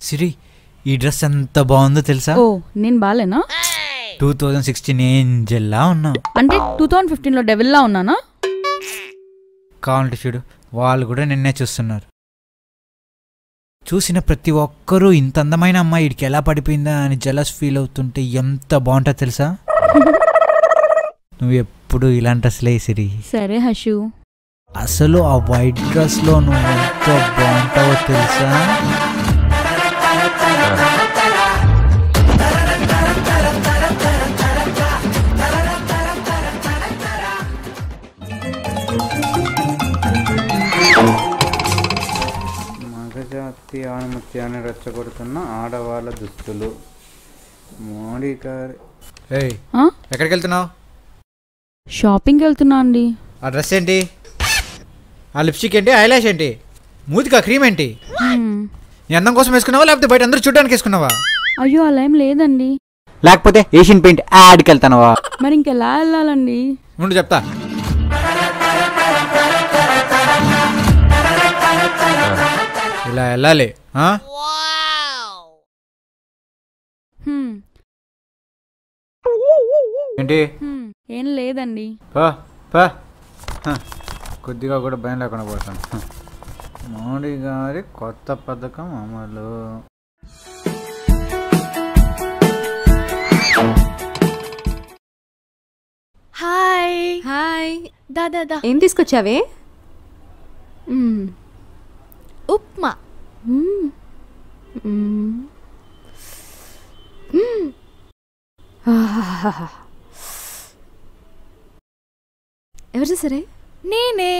సిరి ఈ డ్రెస్ ఎంత బాగుందో తెలుసా? ఓ నేను బాలేనా? 2016 ఏంజెల్లా ఉన్నావు. అంటే 2015లో డెవిల్లా ఉన్నానా? కావాలంటే చూడు, వాళ్ళు కూడా నిన్నే చూస్తున్నారు. చూసిన ప్రతి ఒక్కరూ ఇంత అందమైన అమ్మాయి వీడికి ఎలా పడిపోయిందా అని జలస్ ఫీల్ అవుతుంటే ఎంత బాగుంటుందో తెలుసా? నువ్వు ఎప్పుడు ఇలాంటి డ్రెస్లే సిరి. సరే హషు. అసలు ఆ వైట్ డ్రెస్లో నువ్వు ఎంత బాగుంటావో తెలుసా? మగజాతి ఆణిముత్యాన్ని రెచ్చగొడుతున్న ఆడవాళ్ళ దుస్తులు. మోడీ గారి. ఎక్కడికి వెళ్తున్నావు? షాపింగ్కి వెళ్తున్నా అండి. ఆ డ్రెస్ ఏంటి? ఆ లిప్స్టిక్ ఏంటి? ఐలాష్ ఏంటి? మూతికా క్రీమ్ ఏంటి? నీ అందం కోసం వేసుకున్నావా లేకపోతే బయట అందరూ చూడడానికి వేసుకున్నావా? అయ్యో అలా ఏం లేదండి. లేకపోతే ఏషియన్ పెయింట్ యాడ్కి వెళ్తానవా? మరి ఇంకెలా వెళ్ళాలండి? ముందు చెప్తా. ఇలా వెళ్ళాలి. ఏంటి? ఏం లేదండి. కొద్దిగా కూడా భయం లేకుండా పోతాను. మోడీ గారి కొత్త పథకం అమలు. Hi hi. దాదా ఏం తీసుకొచ్చావే? ఉప్మా. ఎవరు చేసారే? నేనే.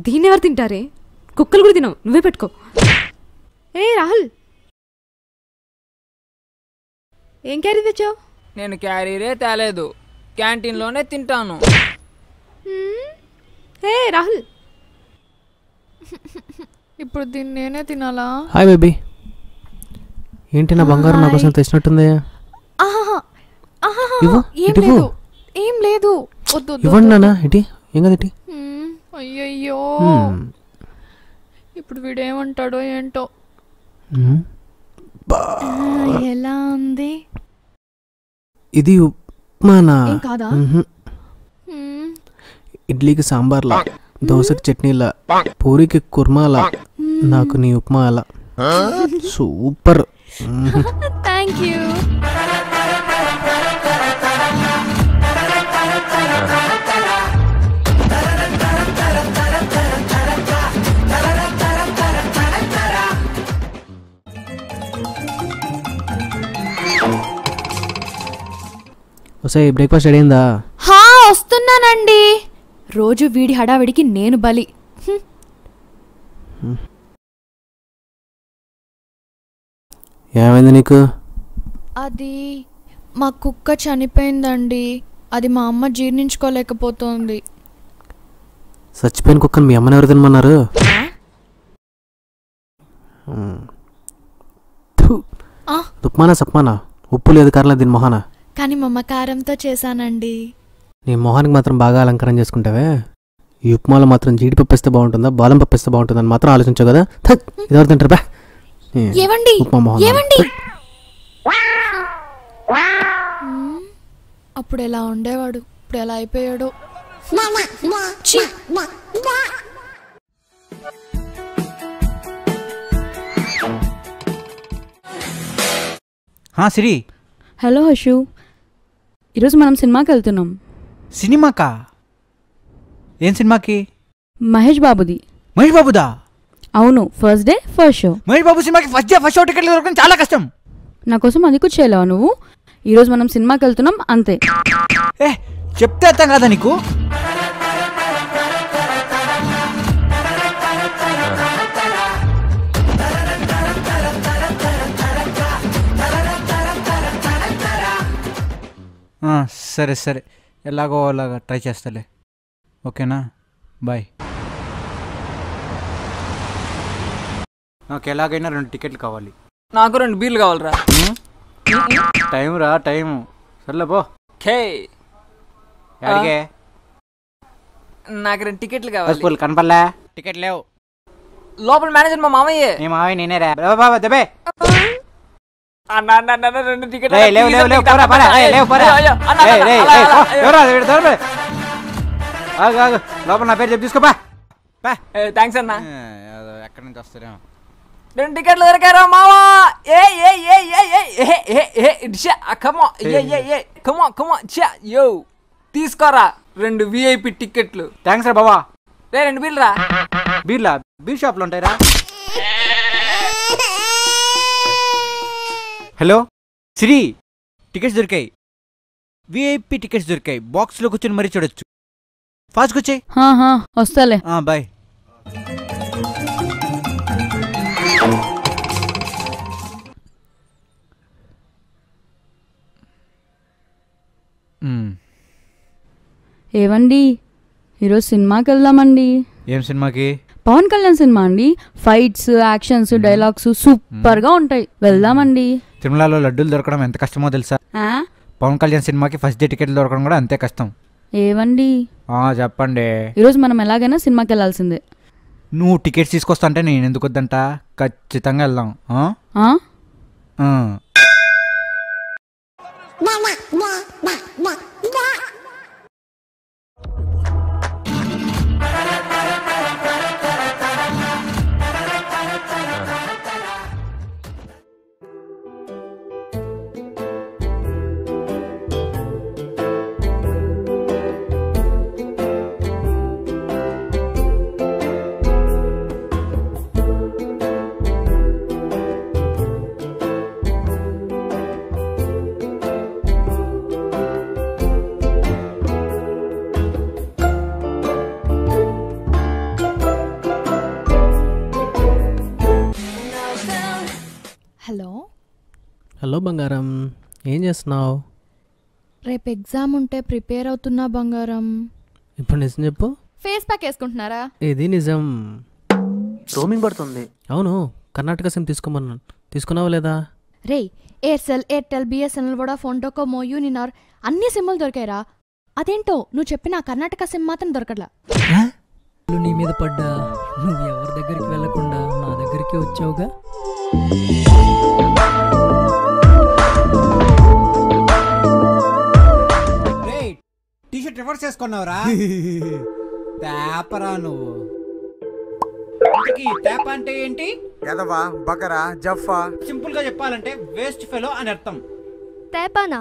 దీన్ని ఎవరు తింటారే? కుక్కలు కూడా తినవు, నువ్వే పెట్టుకో. ఏ రాహుల్, ఏం క్యారీ తెచ్చావు? నేను క్యారీరే తేలేదు, క్యాంటీన్లోనే తింటాను. ఏ రాహుల్, ఇప్పుడు దీన్ని నేనే తినాలా? Hi baby. ఏంటి నా బంగారం నా కోసం తెచ్చినట్టుంది? ఏం లేదు. ఇవ్వండి నాన్న. ఇటీ ఏం కదా ఇటీ. అయ్యయ్యో, ఇప్పుడు వీడేమంటాడో ఏంటో. ఎలా ఉంది? ఇది ఉప్మానా? కాదా? ఇడ్లీకి సాంబార్లా, దోశకి చట్నీలా, పూరికి కుర్మాలా, నాకు నీ ఉప్మా అలా. సూపర్. Thank you. ఒకసారి బ్రేక్ఫాస్ట్ రెడీ అయిందా? వస్తున్నానండి. రోజు వీడి హడావిడికి నేను బలి. ఏమైంది నీకు? అది మా కుక్క చనిపోయిందండి. అది మా అమ్మ జీర్ణించుకోలేకపోతుంది. చచ్చిపోయిన కుక్కను మీ అమ్మని ఎవరు తినమన్నారు? ఉప్మానా సప్మానా? ఉప్పు లేదు కారం లేదు దీని మొహానా? కానీ మమకారంతో చేశానండి. నీ మొహానికి మాత్రం బాగా అలంకారం చేసుకుంటావే. ఈ ఉప్మాలో మాత్రం జీడిపప్పు వేస్తే బాగుంటుందా బాదం పప్పు వేస్తే బాగుంటుందని మాత్రం ఆలోచించవు కదా. ఎవరు తింటారు బా? ఉప్మా మొహం. అప్పుడు ఎలా ఉండేవాడు, ఇప్పుడు ఎలా అయిపోయాడు. సిరి. హలో హషు, ఈరోజు మనం సినిమాకి వెళ్తున్నాం. సినిమాకా? ఏం సినిమాకి? మహేష్ బాబుది. మహేష్ బాబుదా? అవును, first day first show. Mahesh Babu సినిమాకి ఫస్ట్ డే ఫస్ట్ షో టికెట్లు దొరకడం చాలా కష్టం. నా కోసం అది కూడా చేయలేవా నువ్వు? ఈరోజు మనం సినిమాకి వెళ్తున్నాం అంతే. చెప్తే అర్థం కాదా నీకు? సరే సరే, ఎలాగో అలాగా ట్రై చేస్తాలే. ఓకేనా? బాయ్. నాకు ఎలాగైనా 2 టికెట్లు కావాలి. నాకు 2 బీర్లు కావాలరా. టైం రా, టైం. సర్లే పో. నాకు 2 టికెట్లు కావాలి. కనపడలే? టికెట్ లేవు. లోపల మేనేజర్ మా మామయ్యే. నీ మావయ్య నేనేరా బాబా దెబ్బే అన్న అన్న అన్న 2 టికెట్లు. రేయ్, లేవు, లేవు, లేవు, పోరా, పోరా, రేయ్, లేవు, పోరా. రేయ్, రేయ్, రేయ్, ఎవరా, వీడు దొరకలే. ఆగు, ఆగు, లోపల నా పేరు చెప్పి తీసుకోపా. థ్యాంక్స్ అన్న. ఎక్కడి నుంచి వస్తారేమో. 2 టికెట్లు దొరికారా మావా? ఏ ఏ ఏ ఏ ఏ ఏ ఏ డిషా కమో ఏ ఏ ఏ కమో కమో చా యో తీసుకోరా 2 విఐపి టికెట్లు. థ్యాంక్స్ రా బాబా. రే 2 బిల్ రా. బీర్లా బీర్ షాప్లో ఉంటాయిరా. హలో శ్రీ, టికెట్స్ దొరికాయి, విఐపి టికెట్స్ దొరికాయి, బాక్స్లో కూర్చొని మరీ చూడొచ్చు. ఫాస్ట్గా వచ్చాయి. వస్తాలే. బాయ్. ఏవండి ఈరోజు సినిమాకి వెళ్దామండి. ఏం సినిమాకి? పవన్ కళ్యాణ్ సినిమా అండి. ఫైట్స్, యాక్షన్స్, డైలాగ్స్ సూపర్ గా ఉంటాయి. వెళ్దామండి. తిరుమలలో లడ్డూలు దొరకడం ఎంత కష్టమో తెలుసా? పవన్ కళ్యాణ్ సినిమాకి ఫస్ట్ డే టికెట్లు దొరకడం కూడా అంతే కష్టం. ఏవండి చెప్పండి. ఈరోజు మనం ఎలాగైనా సినిమాకి వెళ్ళాల్సిందే. నువ్వు టికెట్స్ తీసుకొస్తా అంటే నేను ఎందుకు వద్దంట? ఖచ్చితంగా వెళ్దాం. హలో. హలో బంగారం, ఏం చేస్తున్నావు? రేపు ఎగ్జామ్ ఉంటే ప్రిపేర్ అవుతున్నా బంగారం. ఇప్పుడు నిజం చెప్పు. ఫేస్ ప్యాక్ వేసుకుంటున్నారా? ఇది నిజం. రోమింగ్ పడుతుంది. అవును, కర్ణాటక సిమ్ తీసుకోమన్నాను, తీసుకున్నావా లేదా? రే, Aircel, Airtel, BSNL, Vodafone, Docomo, Uninor అన్ని సిమ్ములు దొరికాయిరా. అదేంటో నువ్వు చెప్పిన కర్ణాటక సిమ్ మాత్రం దొరకట్లా. నీ మీద పడ్డా నువ్వు ఎవరి దగ్గరికి వెళ్లకుండా నా దగ్గరికి వచ్చావుగా. T shirt reverse చేసుకున్నావురా. తేపరా నువ్వు. తేప అంటే ఏంటి? ఎదవా, బకరా, జఫా. సింపుల్ గా చెప్పాలంటే వేస్ట్ ఫెలో అని అర్థం. తేపానా?